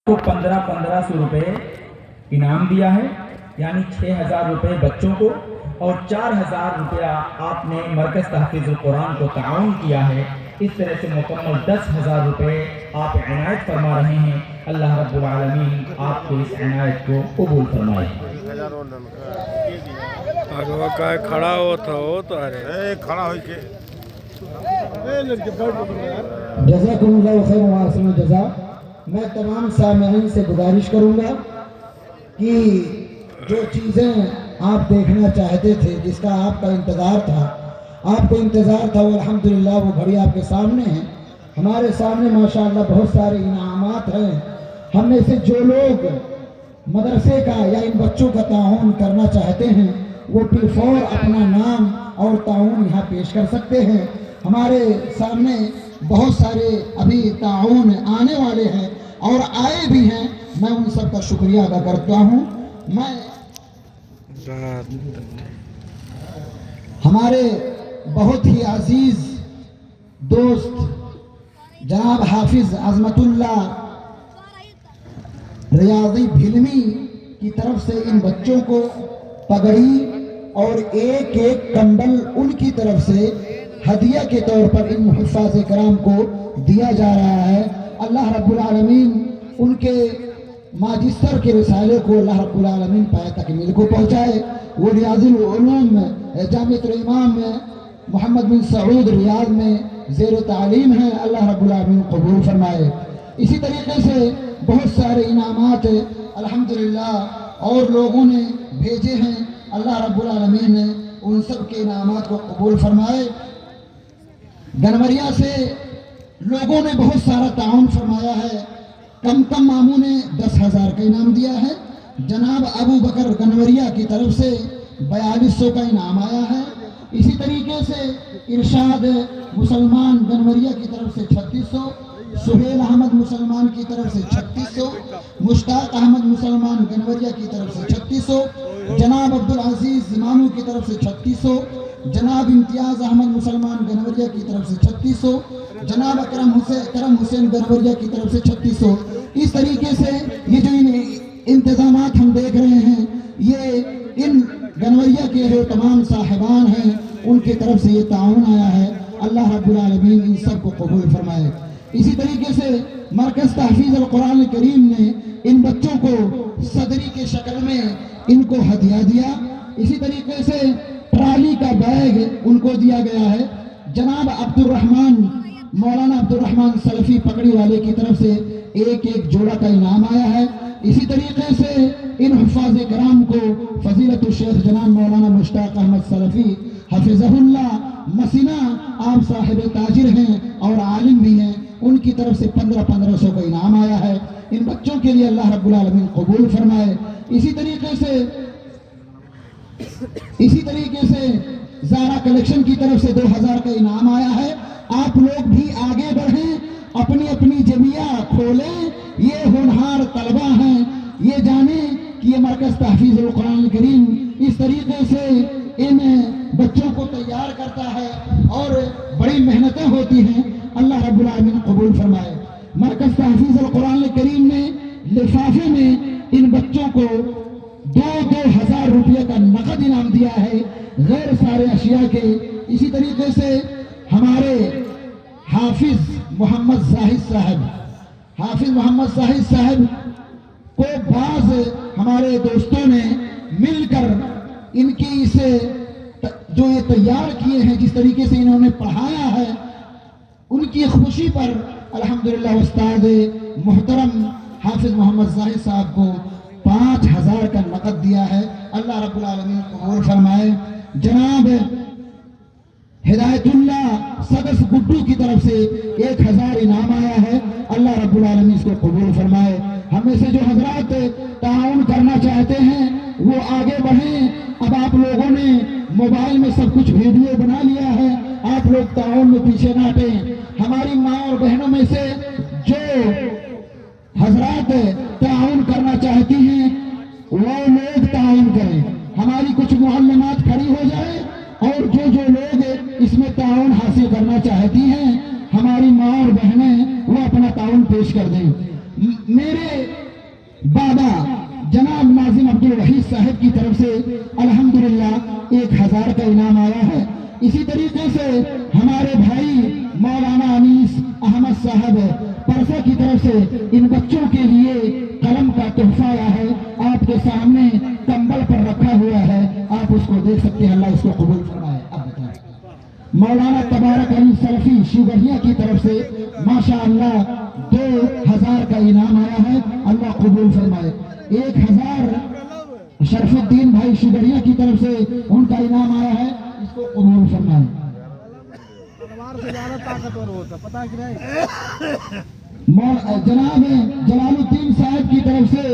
کو 1500 روپے انعام دیا ہے، یعنی 6000 روپے بچوں کو اور 4000 روپیہ آپ نے مرکز تحفیظ القرآن کو تعاون کیا ہے۔ اس طرح سے مکمل 10,000 روپے آپ عنایت فرما رہے ہیں۔ اللہ رب العالمین آپ کے اس عنایت کو قبول فرمائے۔ کھڑا ہوا تھا وہ تو کھڑا ہو کے جزاکم اللہ خیر و احسن الجزا۔ میں تمام سامعین سے گزارش کروں گا کہ جو چیزیں آپ دیکھنا چاہتے تھے، جس کا آپ کا انتظار تھا وہ الحمدللہ وہ گھڑی آپ کے سامنے ہے۔ ہمارے سامنے ماشاءاللہ بہت سارے انعامات ہیں۔ ہم میں سے جو لوگ مدرسے کا یا ان بچوں کا تعاون کرنا چاہتے ہیں وہ بالفور اپنا نام اور تعاون یہاں پیش کر سکتے ہیں۔ ہمارے سامنے بہت سارے ابھی تعاون آنے والے ہیں اور آئے بھی ہیں، میں ان سب کا شکریہ ادا کرتا ہوں۔ میں ہمارے بہت ہی عزیز دوست جناب حافظ عظمت اللہ ریاضی بھلمی کی طرف سے ان بچوں کو پگڑی اور ایک کمبل ان کی طرف سے ہدیہ کے طور پر ان حفاظ کرام کو دیا جا رہا ہے۔ اللہ رب العالمین ان کے ماجسٹر کے رسالے کو اللہ رب العالمین پائے تکمیل کو پہنچائے۔ وہ ریاض العلوم جامعۃ الامام محمد بن سعود ریاض میں زیر تعلیم ہے، اللہ رب العالمین قبول فرمائے۔ اسی طریقے سے بہت سارے انعامات الحمدللہ اور لوگوں نے بھیجے ہیں، اللہ رب العالمین نے ان سب کے انعامات کو قبول فرمائے۔ گنوریا سے لوگوں نے بہت سارا تعاون فرمایا ہے۔ کم ماموں نے 10,000 کا انعام دیا ہے۔ جناب ابو بکر گنوریا کی طرف سے 4200 کا انعام آیا ہے۔ اسی طریقے سے ارشاد مسلمان گنوریا کی طرف سے 3600، سہیل احمد مسلمان کی طرف سے 3600، مشتاق احمد مسلمان گنوریا کی طرف سے 3600، جناب عبدالعزیز زمانو کی طرف سے 3600، جناب امتیاز احمد مسلمان گنوریا کی طرف سے 3600، جناب کرم حسین گنوریا کی طرف سے 3600۔ اس طریقے سے یہ جو انتظامات ہم دیکھ رہے ہیں، یہ ان گنوریا کے جو تمام صاحبان ہیں ان کی طرف سے یہ تعاون آیا ہے۔ اللہ رب العالمین ان سب کو قبول فرمائے۔ اسی طریقے سے مرکز تحفیظ القرآن الکریم نے ان بچوں کو صدری کے شکل میں ان کو ہدیہ دیا۔ اسی طریقے سے ٹرالی کا بیگ ان کو دیا گیا ہے۔ جناب مولانا عبد الرحمن سلفی پکڑی والے کی طرف سے ایک جوڑا کا انعام آیا ہے۔ اسی طریقے سے ان حفاظ کرام کو فضیلت الشیخ جناب مولانا مشتاق احمد سلفی حفظہ اللہ مسینہ، آپ صاحب تاجر ہیں اور عالم بھی ہیں، ان کی طرف سے 1500 کا انعام آیا ہے۔ ان بچوں کے لیے اللہ رب العالمین قبول فرمائے۔ اسی طریقے سے زارا کلیکشن کی طرف سے 2000 کا انعام آیا ہے۔ آپ لوگ بھی آگے بڑھیں، اپنی جمعیہ کھولیں۔ یہ ہونہار طلبہ ہیں، یہ جانیں کہ یہ مرکز تحفیظ القرآن الکریم اس طریقے سے ان بچوں کو تیار کرتا ہے اور بڑی محنتیں ہوتی ہیں۔ اللہ رب العالمین قبول فرمائے۔ مرکز تحفیظ القرآن الکریم نے لفافے میں ان بچوں کو 2,000 روپیہ کا نقد انعام دیا ہے، غیر سارے اشیاء کے۔ اسی طریقے سے ہمارے حافظ محمد زاہد صاحب کو بعض ہمارے دوستوں نے مل کر ان کی اسے جو یہ تیار کیے ہیں، جس طریقے سے انہوں نے پڑھایا ہے، ان کی خوشی پر الحمدللہ استاد محترم حافظ محمد زاہد صاحب کو 5000 کا نقد دیا ہے۔ اللہ رب العالمین قبول فرمائے۔ جناب ہدایت اللہ سدس گڈو کی طرف سے 1000 انعام آیا ہے۔ اللہ رب العالمین اس کو قبول فرمائے۔ ہمیں سے جو حضرات تعاون کرنا چاہتے ہیں وہ آگے بڑھیں۔ اب آپ لوگوں نے موبائل میں سب کچھ ویڈیو بنا لیا ہے، آپ لوگ تعاون میں پیچھے نہ ہٹیں۔ ہماری ماں اور بہنوں میں سے جو حضرات تعاون کرنا چاہتی ہیں وہ لوگ تعاون کریں۔ ہماری کچھ معلمات کھڑی ہو جائیں اور جو لوگ اس میں تعاون حاصل کرنا چاہتی ہیں، ہماری ماں اور بہنیں وہ اپنا تعاون پیش کر دیں۔ میرے बाबा जनाब नाजिम अब्दुल वहीद साहब की तरफ से अल्हम्दुलिल्लाह 1000 का इनाम आया है। इसी तरीके से हमारे भाई मौलाना अनीस अहमद साहब परसा की तरफ से इन बच्चों के लिए कलम का तोहफा आया है। आपके सामने कंबल पर रखा हुआ है, आप उसको देख सकते हैं। अल्लाह इसको कबूल फरमाए। अब बताएं, मौलाना तबारक अली सलफी शिवगढ़िया की तरफ से माशाअल्लाह 2000 का इनाम आया है। अल्लाह कबूल फरमाए। 1000 शरफुद्दीन भाई शिवगढ़िया की तरफ से उनका इनाम आया है, इसको कबूल फरमाए। से ज्यादा ताकतवर होता पता कि नहीं। जनाब जलालुद्दीन साहब की तरफ से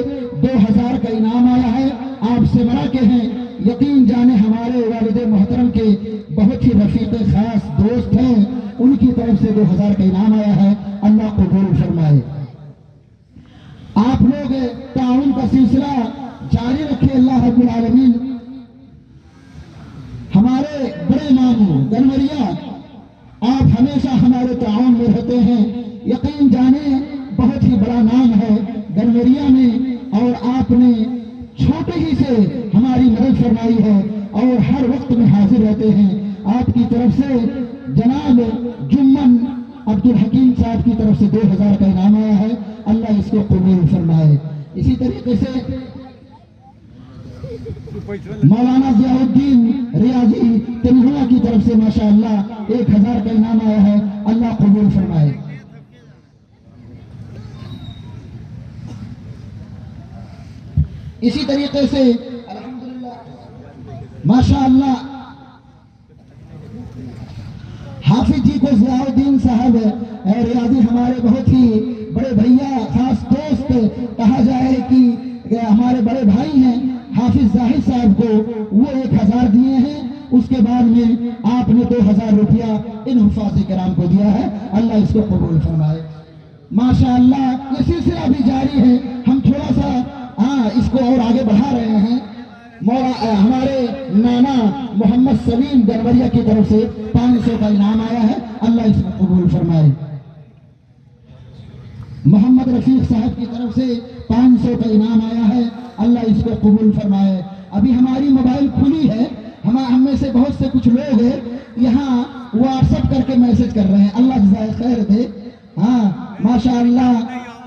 2000 का इनाम आया है। आप सिमरा के हैं, यकीन जाने हमारे वालिद मोहतरम के बहुत ही रफीक खास दोस्त हैं, उनकी तरफ से 2000 का इनाम आया है। अल्लाह कबूल फरमाए। आप लोग ताउन का सिलसिला जारी रखे अल्लाह रब्बुल आलमीन। हमारे बड़े मामू गनवरिया, आप हमेशा हमारे ताउन में रहते हैं। यकीन जाने बहुत ही बड़ा नाम है गनवरिया में, और आपने छोटे ही से हमारी मदद फरमाई है और हर वक्त में हाजिर रहते हैं। आपकी तरफ से जनाब जुम्मन अब्दुल हकीम साहब की तरफ से 2000 का इनाम आया है। अल्लाह इसको कबूल फरमाए। इसी तरीके से मौलाना जियाउद्दीन रियाजी तेलुगुना की तरफ से माशाअल्लाह 1000 का इनाम आया है। अल्लाह कबूल फरमाए। इसी तरीके से अल्हम्दुलिल्लाह माशाअल्लाह हाफिज जी को जियाउद्दीन साहब रियाजी हमारे बहुत ही बड़े भैया खास दोस्त कहा जाए कि हमारे बड़े भाई हैं, हाफिज जाहिद साहब को वो 1000 दिए हैं। उसके बाद में आपने 2000 रुपया इन हुफाज किराम को दिया है। अल्लाह इसको कबूल फरमाए। माशाअल्लाह ये सिलसिला भी जारी है। हम थोड़ा सा इसको और आगे बढ़ा रहे हैं। हमारे नाना मोहम्मद सलीम गनवरिया की तरफ से 500 का इनाम आया है। अल्लाह इसको कबूल फरमाए। मोहम्मद रफीक साहब की तरफ से 500 का इनाम आया है। अल्लाह इसको कबूल फरमाए। अभी हमारी मोबाइल खुली है, हम में से बहुत से कुछ लोग यहाँ व्हाट्सएप करके मैसेज कर रहे हैं। अल्लाह जज़ाए खैर दे। हाँ माशाअल्लाह।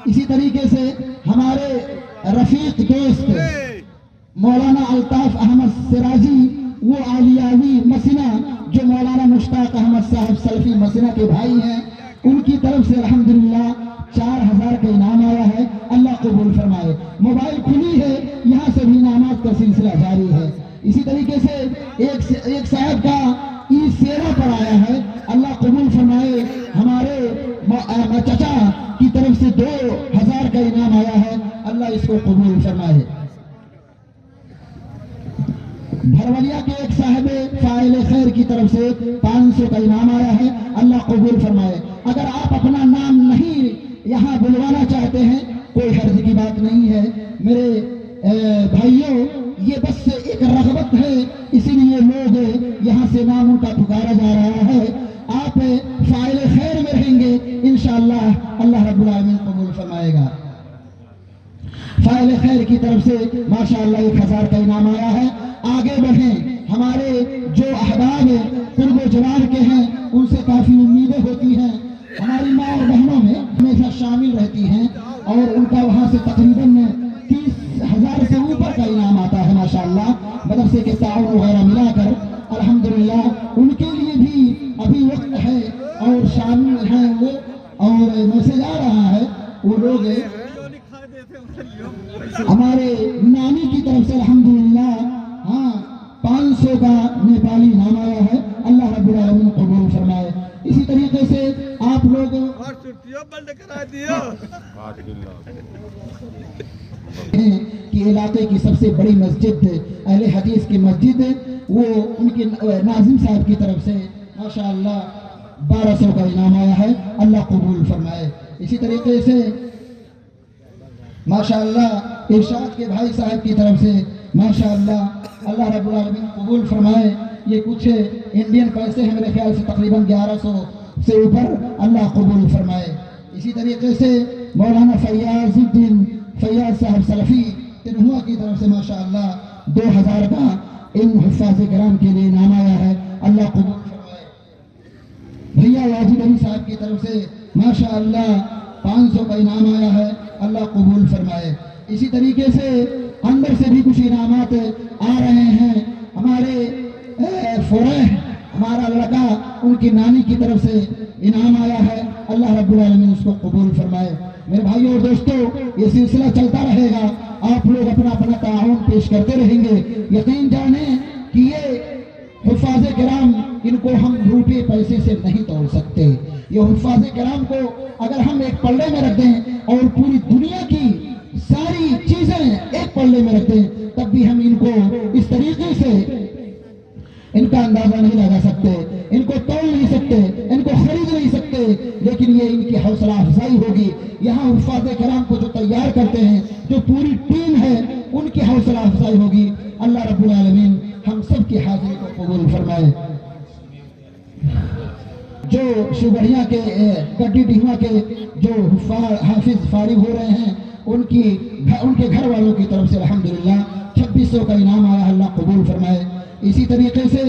इसी तरीके से हमारे रफीक दोस्त मौलाना अल्ताफ अहमद सिराजी, वो आलियावी मसीना जो मौलाना मुश्ताक अहमद साहब सल्फी मसीना के भाई हैं, उनकी तरफ से अल्हम्दुलिल्लाह 4000 का इनाम आया है। अल्लाह कबूल फरमाए। मोबाइल खुली है, यहाँ से भी इनामात का सिलसिला जारी है। इसी तरीके से एक साहब का ई सेवा पर आया है। अल्लाह कबूल फरमाए। हमारे चचा की तरफ से 2000 का इनाम आया है। अल्लाह इसको कबूल फरमाए। भरवलिया के एक साहब फाइल खैर की तरफ से 500 का इनाम आया है। अल्लाह कबूल फरमाए। अगर आप अपना नाम नहीं यहाँ बुलवाना चाहते हैं, कोई हर्ज की बात नहीं है मेरे भाइयों, ये बस एक रग़बत है, इसीलिए लोग यहाँ से नाम उनका पुकारा जा रहा है। आप फाइल खैर में रहेंगे इंशाअल्लाह, अल्लाह रब्बुल आलमीन कबूल फरमाएगा। फाइल खैर की तरफ से माशाअल्लाह 1000 का इनाम आया है। आगे बढ़ें। हमारे जो अहबाब कुर्ब जवार के हैं, उनसे काफ़ी उम्मीदें होती हैं। हमारी माँ और बहनों में हमेशा शामिल रहती हैं और उनका वहाँ से तकरीबन 30,000 से ऊपर का इनाम आता है माशाअल्लाह। मदरसे के ताउन वगैरह मिलाकर अल्हम्दुलिल्लाह उनके लिए भी अभी वक्त है और शामिल हैं वो, और मैसेज आ रहा है वो लोग हमारे नानी की तरफ से अल्हम्दुलिल्लाह 500 का नेपाली नाम आया है। अल्लाह रब्बुल आलमीन कबूल फरमाए। इसी तरीके से आप लोग कि इलाके की सबसे बड़ी मस्जिद अहले हदीस की मस्जिद वो उनके नाजिम साहब की तरफ से माशाअल्लाह 1200 का इनाम आया है। अल्लाह कबूल फरमाए। इसी तरीके से माशाअल्लाह इरशाद के भाई साहब की तरफ से माशाअल्लाह अल्लाह रब्बुल आलमीन कबूल फरमाए। ये कुछ इंडियन पैसे हैं, मेरे ख्याल से तकरीबन 1100 से ऊपर। अल्लाह कबूल फरमाए। इसी तरीके से मौलाना फैयाज साहब सलफी तिरहुआ की तरफ से माशाअल्लाह 2000 का इन हुफ्फाज़ किराम के लिए इनाम आया है, अल्लाह कबूल फरमाए। भैया वाजिद अली साहब की तरफ से माशाअल्लाह 500 का इनाम आया है, अल्लाह कबूल फरमाए। इसी तरीके से अंदर से भी कुछ इनामात आ रहे हैं। हमारे फुरैह हमारा लड़का, उनकी नानी की तरफ से इनाम आया है, अल्लाह रब्बुल आलमीन उसको कबूल फरमाए। मेरे भाइयों और दोस्तों, ये सिलसिला चलता रहेगा, आप लोग अपना अपना ताउन पेश करते रहेंगे। यकीन जाने कि ये हुफ्फाज़े किराम, इनको हम रुपये पैसे से नहीं तोड़ सकते। ये हुफ्फाज़े किराम को अगर हम एक पल्ले में रख दें और पूरी दुनिया की सारी चीजें एक पल्ले में रख दें, तब भी हम इनको इस तरीके से इनका अंदाजा नहीं लगा सकते, इनको तोड़ नहीं सकते, इनको खरीद नहीं सकते। लेकिन ये इनकी हौसला अफजाई होगी। यहाँ हुफ्फाज़े किराम को जो तैयार करते हैं, जो पूरी टीम है, उनकी हौसला अफजाई होगी। अल्लाह रब्बुल आलमीन हम सब की हाजिरी को कबूल फरमाए। जो शिवगढ़िया के गड्डी डिहुआ के जो हाफिज फारिग हो रहे हैं, उनके घर वालों की तरफ से अल्हम्दुलिल्लाह 2600 का इनाम आया, अल्लाह कबूल फरमाए। इसी तरीके से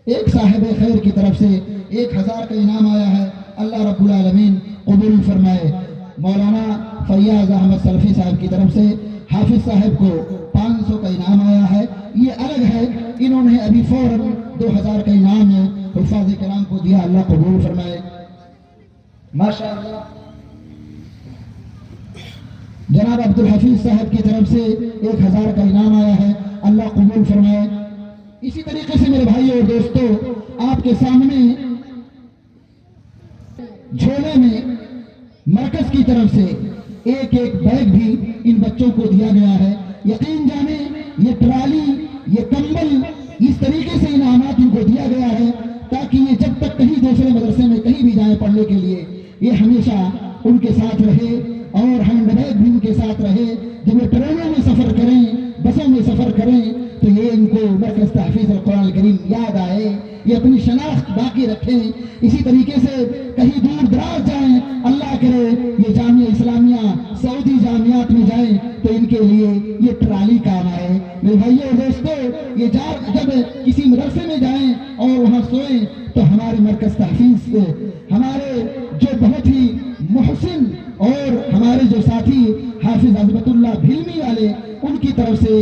एक साहिब खैर की तरफ से 1000 का इनाम आया है, अल्लाह रब्बुल आलमीन कबूल फरमाए। मौलाना फैयाज अहमद सलफी साहब की तरफ से हाफिज साहब को 500 का इनाम आया है। ये अलग है, इन्होंने अभी फौरन 2000 का इनाम हुफ्फाज़े किराम को दिया, अल्लाह कबूल फरमाए। माशाअल्लाह जनाब अब्दुल हफीज साहब की तरफ से 1000 का इनाम आया है, अल्लाह कबूल फरमाए। इसी तरीके से मेरे भाइयों और दोस्तों, आपके सामने झोले में मरकज की तरफ से एक एक बैग भी इन बच्चों को दिया गया है। यकीन जाने ये ट्राली, ये कंबल, इस तरीके से इनामात इनको दिया गया है ताकि ये जब तक कहीं दूसरे मदरसे में कहीं भी जाए पढ़ने के लिए, ये हमेशा उनके साथ रहे और हैंड बैग भी उनके साथ रहे। जब वो ट्रेनों में सफर करें, बसों में सफर करें, तो ये इनको मरकज़ तहफ़ीज़ कुरान करीम याद आए, ये अपनी शनाख्त बाकी रखें। इसी तरीके से कहीं दूर दराज जाएं, अल्लाह करे ये जामिया इस्लामिया सऊदी जामियात में जाएं तो इनके लिए ये ट्राली काम आए। मेरे भाइयों और दोस्तों, ये जब किसी मदरसे में जाएं और वहाँ सोएं तो हमारे मरकज़ तहफ़ीज़ से हमारे जो बहुत ही मुहसिन और हमारे जो साथी हाफिज अज़मतुल्लाह भिलमी वाले, उनकी तरफ से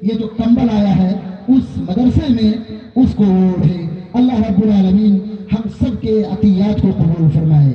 ये जो कंबल आया है उस मदरसे में उसको ओढ़े। अल्लाह रब्बुल आलमीन हम सब के अतियात को कबूल फरमाए।